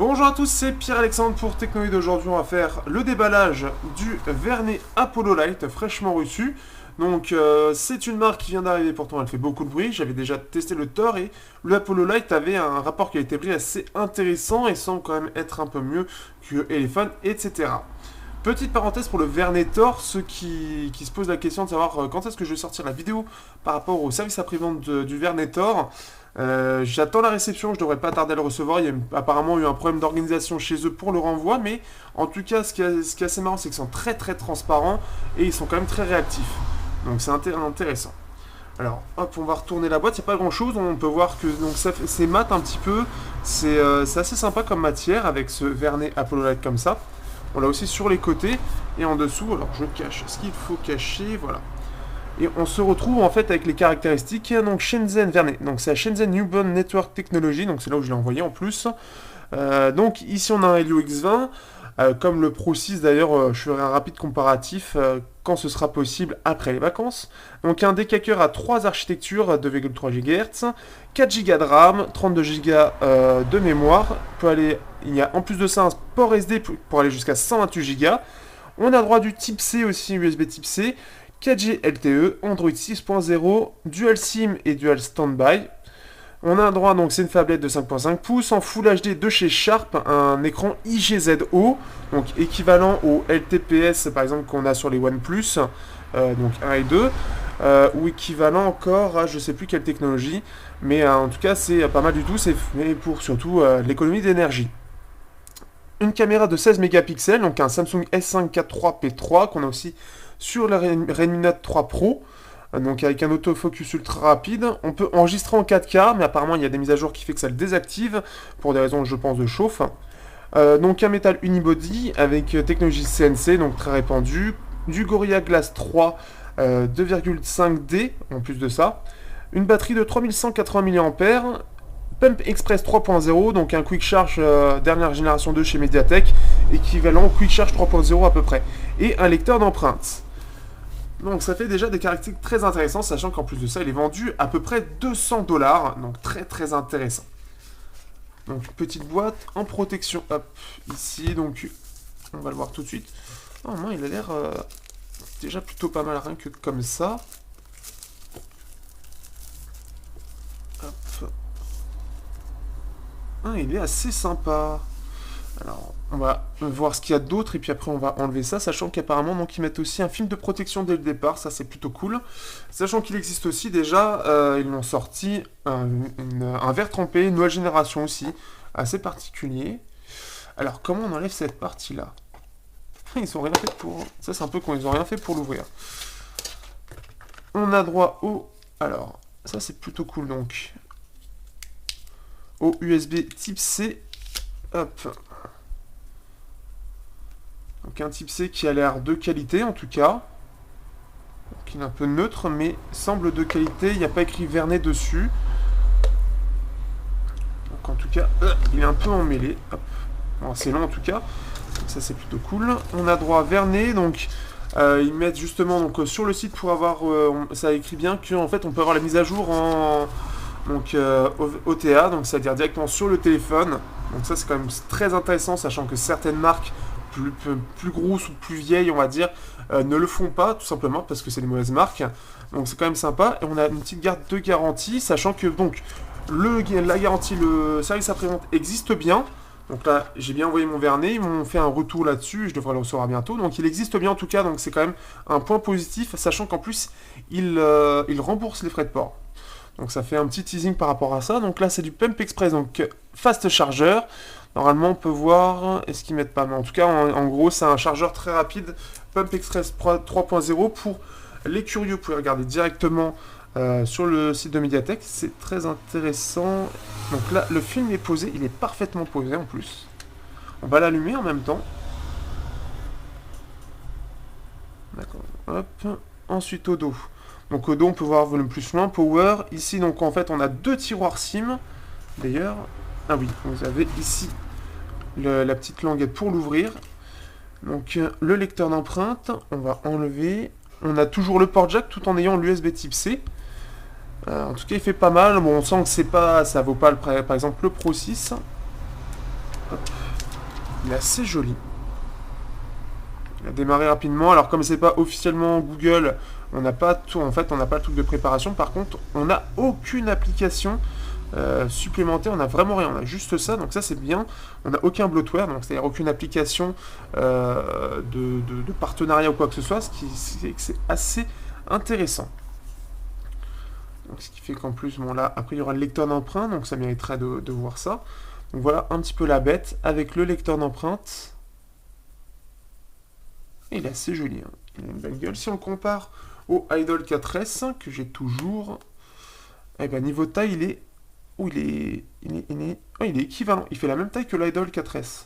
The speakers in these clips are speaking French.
Bonjour à tous, c'est Pierre-Alexandre pour Technoïd. Aujourd'hui, on va faire le déballage du Vernet Apollo Light fraîchement reçu. Donc, c'est une marque qui vient d'arriver, pourtant elle fait beaucoup de bruit. J'avais déjà testé le Thor et le Apollo Light avait un rapport qualité-prix assez intéressant et semble quand même être un peu mieux que Elephant, etc. Petite parenthèse pour le Vernet Thor, ceux qui se posent la question de savoir quand est-ce que je vais sortir la vidéo par rapport au service après-vente du Vernet Thor. J'attends la réception, je devrais pas tarder à le recevoir. Il y a apparemment eu un problème d'organisation chez eux pour le renvoi, mais en tout cas, ce qui est assez marrant, c'est qu'ils sont très très transparents et ils sont quand même très réactifs. Donc c'est intéressant. Alors, hop, on va retourner la boîte. Il n'y a pas grand chose. On peut voir que c'est mat un petit peu. C'est assez sympa comme matière avec ce vernet Apollo Light comme ça. On l'a aussi sur les côtés et en dessous. Alors, je cache ce qu'il faut cacher. Voilà. Et on se retrouve en fait avec les caractéristiques. Donc Shenzhen Vernet. Donc c'est la Shenzhen Newborn Network Technology. Donc c'est là où je l'ai envoyé en plus. Donc ici on a un Helio X20. Comme le Pro 6 d'ailleurs, je ferai un rapide comparatif quand ce sera possible après les vacances. Donc un décaqueur à 3 architectures, 2,3 GHz, 4 Go de RAM, 32 Go de mémoire. Il y a en plus de ça un port SD pour aller jusqu'à 128 Go. On a droit du type C aussi, USB type C. 4G LTE, Android 6.0, Dual SIM et Dual Standby. On a un droit, donc c'est une tablette de 5.5 pouces en Full HD de chez Sharp, un écran IGZO, donc équivalent au LTPS par exemple qu'on a sur les OnePlus, donc 1 et 2, ou équivalent encore à je sais plus quelle technologie, mais en tout cas c'est pas mal du tout, c'est fait pour surtout l'économie d'énergie. Une caméra de 16 mégapixels, donc un Samsung S5 IV 3P3 qu'on a aussi sur la Redmi Note 3 Pro, donc avec un autofocus ultra rapide. On peut enregistrer en 4K, mais apparemment il y a des mises à jour qui fait que ça le désactive, pour des raisons je pense de chauffe. Donc un métal unibody avec technologie CNC, donc très répandue, du Gorilla Glass 3 2,5D en plus de ça, une batterie de 3180 mAh, Pump Express 3.0, donc un Quick Charge dernière génération 2 chez Mediatek, équivalent au Quick Charge 3.0 à peu près, et un lecteur d'empreintes. Donc ça fait déjà des caractéristiques très intéressantes, sachant qu'en plus de ça, il est vendu à peu près 200 $, donc très très intéressant. Donc petite boîte en protection, hop, ici, donc on va le voir tout de suite. Oh non, il a l'air déjà plutôt pas mal, rien que comme ça. Hop. Ah, il est assez sympa. Alors, on va voir ce qu'il y a d'autre et puis après on va enlever ça, sachant qu'apparemment donc ils mettent aussi un film de protection dès le départ, ça c'est plutôt cool. Sachant qu'il existe aussi déjà, ils l'ont sorti un verre trempé, nouvelle génération aussi, assez particulier. Alors comment on enlève cette partie-là? Ils ont rien fait pour... Ça c'est un peu con, ils ont rien fait pour l'ouvrir. On a droit au... Alors, ça c'est plutôt cool donc. Au USB type C. Hop. Donc un type C qui a l'air de qualité en tout cas. Donc il est un peu neutre mais semble de qualité. Il n'y a pas écrit Vernet dessus. Donc en tout cas, il est un peu emmêlé. Bon, c'est long en tout cas. Donc ça c'est plutôt cool. On a droit à Vernet. Donc ils mettent justement donc, sur le site pour avoir... ça écrit bien qu'en fait on peut avoir la mise à jour en... Donc OTA, donc c'est-à-dire directement sur le téléphone. Donc ça c'est quand même très intéressant, sachant que certaines marques plus grosses ou plus vieilles, on va dire, ne le font pas, tout simplement parce que c'est des mauvaises marques. Donc c'est quand même sympa. Et on a une petite garde de garantie, sachant que donc la garantie, le service après-vente existe bien. Donc là, j'ai bien envoyé mon vernet, ils m'ont fait un retour là-dessus, je devrais le recevoir bientôt. Donc il existe bien en tout cas, donc c'est quand même un point positif, sachant qu'en plus, il rembourse les frais de port. Donc ça fait un petit teasing par rapport à ça. Donc là c'est du Pump Express, donc fast charger. Normalement on peut voir, est-ce qu'ils mettent pas, mais en tout cas en gros c'est un chargeur très rapide. Pump Express 3.0 pour les curieux, vous pouvez regarder directement sur le site de Mediatek. C'est très intéressant. Donc là le film est posé, il est parfaitement posé en plus. On va l'allumer en même temps. D'accord, hop. Ensuite au dos. Donc au dos on peut voir volume plus loin, power, ici donc en fait on a deux tiroirs SIM, d'ailleurs, ah oui, vous avez ici la petite languette pour l'ouvrir, donc le lecteur d'empreinte, on va enlever, on a toujours le port jack tout en ayant l'USB type C, en tout cas il fait pas mal, bon on sent que c'est pas, ça vaut pas par exemple le Pro 6, Hop. Il est assez joli. Il a démarré rapidement. Alors comme c'est pas officiellement Google, on n'a pas tout. En fait, on n'a pas le truc de préparation. Par contre, on n'a aucune application supplémentaire. On n'a vraiment rien. On a juste ça. Donc ça c'est bien. On n'a aucun bloatware. Donc c'est-à-dire aucune application de partenariat ou quoi que ce soit. Ce qui c'est assez intéressant. Donc, ce qui fait qu'en plus, bon là, après il y aura le lecteur d'empreintes, donc ça mériterait de voir ça. Donc voilà un petit peu la bête avec le lecteur d'empreintes. Et il est assez joli, hein. Il a une belle gueule. Si on compare au Idol 4S que j'ai toujours, eh ben niveau taille, il est... Oh, il est équivalent. Il fait la même taille que l'Idol 4S.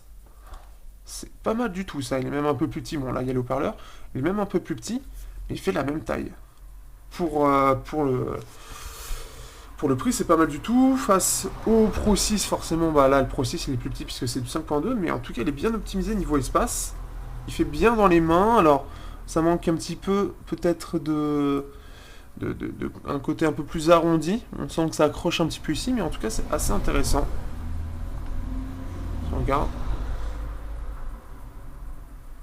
C'est pas mal du tout ça. Il est même un peu plus petit. Bon là, il y a le haut-parleur. Il est même un peu plus petit, mais il fait la même taille. Pour le prix, c'est pas mal du tout. Face au Pro 6, forcément, bah là, le Pro 6, il est plus petit puisque c'est du 5.2. Mais en tout cas, il est bien optimisé niveau espace. Il fait bien dans les mains. Alors, ça manque un petit peu, peut-être, un côté un peu plus arrondi. On sent que ça accroche un petit peu ici. Mais en tout cas, c'est assez intéressant. Si on regarde.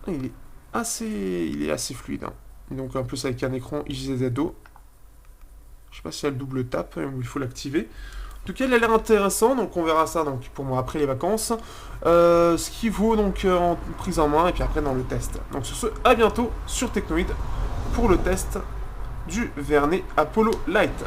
Il est assez fluide, hein. Donc, en plus, avec un écran IGZO. Je sais pas si il y a le double tap où il faut l'activer. En tout cas, il a l'air intéressant, donc on verra ça donc, pour moi après les vacances. Ce qui vaut donc en prise en main et puis après dans le test. Donc sur ce, à bientôt sur Technoid pour le test du Vernet Apollo Lite.